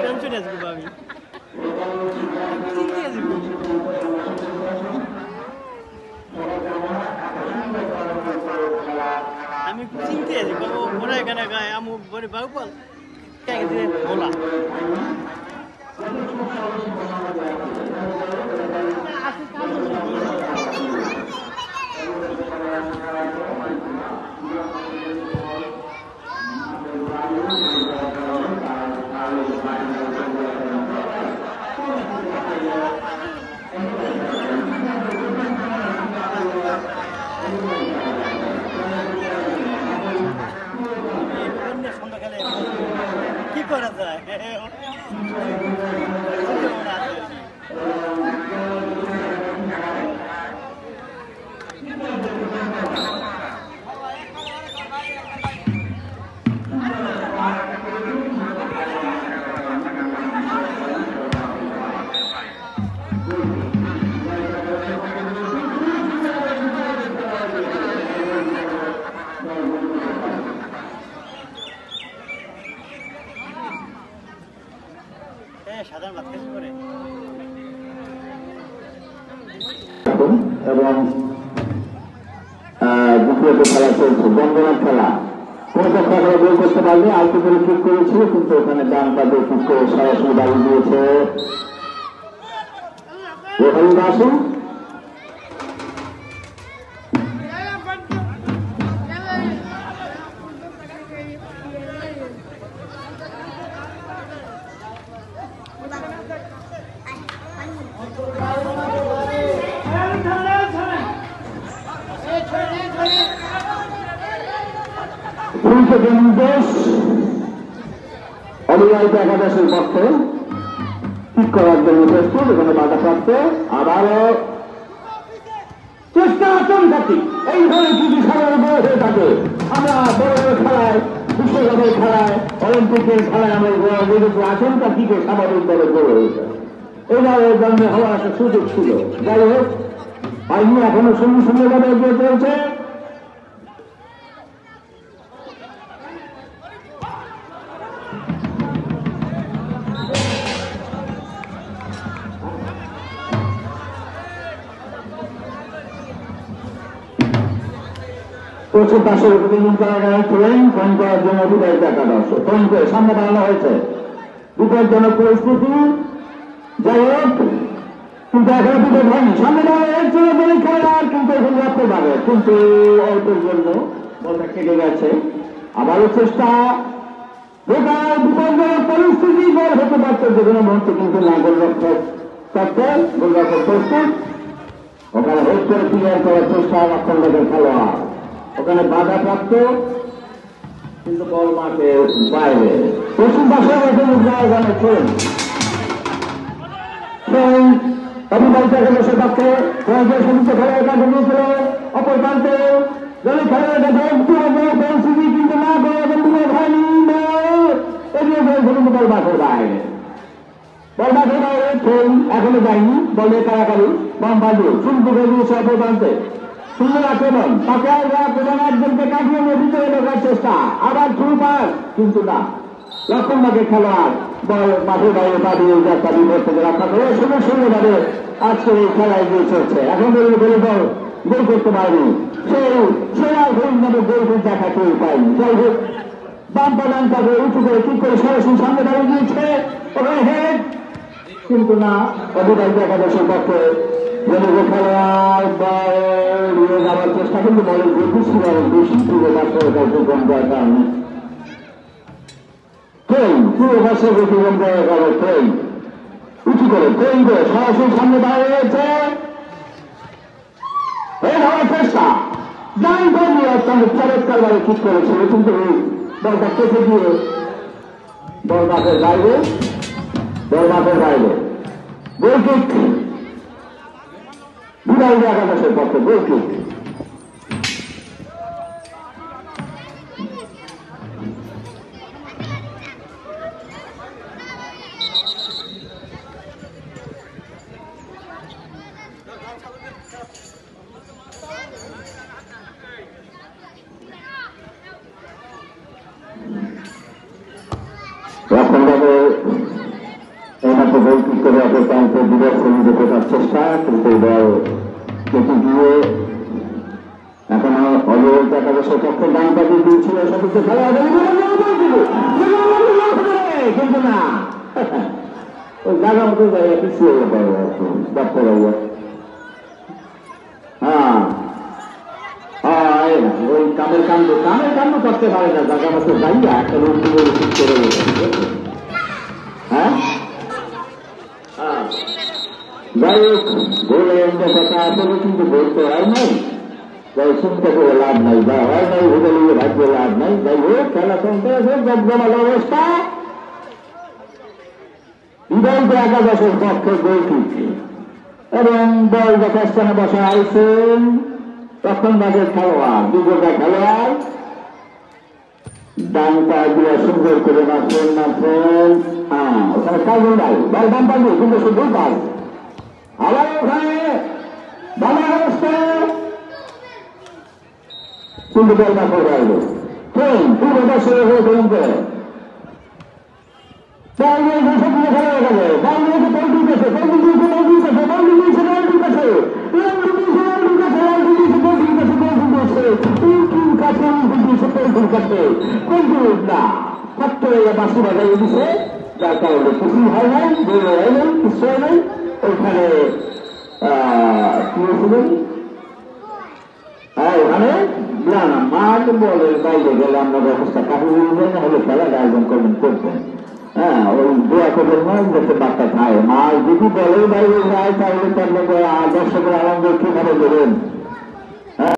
Tension আছে আমি চিন্তা আছে আমি চিনতে আছি বাবু ওরা এখানে গায়ে আমু বলে বাবু বল বলা কি করা যায় এবং দ্বিতীয়ত খেলা চলছে বন্দনার খেলা কোনটা খেলা বই করতে পারলে আলতো করে ঠিক করেছিল কিন্তু ওখানে ডান পাতে ঠিক করে সরাসরি বাড়ি দিয়েছে ওখানে আসুন অবিবাহিত একাদশের পক্ষে ঠিক করার জন্য প্রস্তুত এখানে বাধাপ্রাপ্ত আবারও চেষ্টা আচমকাতি এইভাবে যদি খেলার বড় হয়ে থাকে আমরা বড় বড় খেলায় বিশ্বকাপের খেলায় অলিম্পিকের খেলায় আমরা যেহেতু আচমকা দিকে স্বাভাবিক দলে গড়ে হয়েছে এবার এর জন্য হওয়ার একটা সুযোগ ছিল যাই হোক হয়নি এখনো সুন্দরভাবে এগিয়ে চলছে প্রচুর পাশের প্রতিদিন করা গেছিলেন ফোন করার জন্য বিদায়িত একাদশ ফোন করে সামনে বাড়ানো হয়েছে বিপজ্জনক পরিস্থিতি যাই হোক কিন্তু এখনো বিপদ হয়নি সামনে বাড়ানো বলে খেলার কিন্তু এখন রাখতে পারে কিন্তু অল্পের জন্য বলটা কেটে গেছে আবারও চেষ্টা ঢোকার বিপজ্জনক পরিস্থিতি বল হতে পারত যে কোনো মুহূর্তে কিন্তু না গোলরক্ষক করতে গোলরক্ষক প্রস্তুত ওখানে হেড করে ক্লিয়ার করার চেষ্টা আক্রমণের খেলোয়াড় ওখানে বাধাপ্রাপ্ত কিন্তু বল মাঠের বাইরে পশ্চিম পাশে ওখানে অবিবাহিত একাদশের পক্ষে সমস্ত খেলায় কাজে নিয়েছিল অপর প্রান্তে দলের খেলায় পরিস্থিতি কিন্তু না করে হয়নি এগিয়ে গিয়েছিল কিন্তু বল মাঠের বাইরে বল মাঠের বাইরে খেল এখনো যায়নি বলে কারাকারি বাম বাজু শুনতে দিয়েছে অপর প্রান্তে সুন্দর আক্রমণ তাকে প্রধান একজনকে কাটিয়ে নিয়ে ভিতরে ঢোকার চেষ্টা আবার থ্রু পাস কিন্তু না লক্ষণবাগের খেলোয়াড় বল মাঠের বাইরে পাঠিয়ে যাত্রা বিপদ থেকে রক্ষা করে সুন্দরভাবে আজকের এই খেলায় গিয়ে চলছে এখন বলে বলে দল গোল করতে পারেনি সেই সেরা গোল নামে গোল দেখা কেউ পায়নি যাই হোক বাম প্রধান তাকে উঁচু করে ঠিক করে সরাসরি সামনে দাঁড়িয়ে গিয়েছে ওখানে হেড কিন্তু না অবিবাহিত একাদশের পক্ষে খেলোয়াড় নিয়ে যাওয়ার চেষ্টা কিন্তু বলের গতি ছিল বেশি পুরো পাশের কার্যক্রম দেওয়ার কারণে ট্রেন পুরো পাশের গতিক্রম দেওয়ার কারণে ট্রেন উঁচু করে ট্রেন করে সরাসরি সামনে দাঁড়িয়ে রয়েছে হেড হওয়ার চেষ্টা যাই বলি অত্যন্ত চমৎকার ভাবে ঠিক করেছিল কিন্তু বলটা কেটে দিয়ে বল মাঠের বাইরে গোলকিক বিদায়ী একাদশের পক্ষে গোলকিক রক্ষণভাবে এইমাত্র গোল কিক করে অপর প্রান্তে বিরাট কোহলিকে ঢোকার চেষ্টা, কিন্তু বল কেটে গিয়ে এখনো অবৈধ একাদশের পক্ষে ডান পাশে দিয়েছিল সতীর্থ খেলা কিন্তু না ওই জায়গা মতো জায়গা পিছিয়ে ডাক্তার ওই কামের কাণ্ড করতে পারে না, জায়গা মতো যাইয়া একটা রুম করে হ্যাঁ যাই হোক বলে কথা আসলে কিন্তু বলতে হয় নাই, যাই চিন্তা করে লাভ নাই বা হয় নাই ভেবে নিয়ে ভাগ্য লাভ নাই। যাই হোক খেলা চলতে আছে জমজমাট অবস্থা। বিদায়িত একাদশের পক্ষে গোল কিক এবং বল যথাস্থানে বসা আইছেন তখন বাজে খেলোয়াড়, দুজোটা খেলোয়াড় ডান পা দিয়ে সুন্দর করে মারছেন ওখানে কাজে নাই, বল ডান পা দিয়ে কিন্তু শুধু কাজ আবার ওখানে বাবা অবস্থা কিন্তু বল না করে আসবে ট্রেন পুরো বছর হয়ে ট্রেন করে খেলা দেখা যায় বাসি বাজাই দিছে, যার কারণে খুশি হয় নাই, দৌড়ে হয় নাই, কিছু হয় নাই। ওইখানে কি হয়েছিলেন ওখানে না না মাঠ বলের বাইরে গেলে আমরা ব্যবস্থা কাটিয়ে নেবেন, হলে খেলার আয়োজন করবেন করবেন। হ্যাঁ ওই দোয়া করবেন নয় যাতে বার্তা খায়, আর যদি বলের বাইরে যায় তাহলে দর্শকের আনন্দ কিভাবে দেবেন।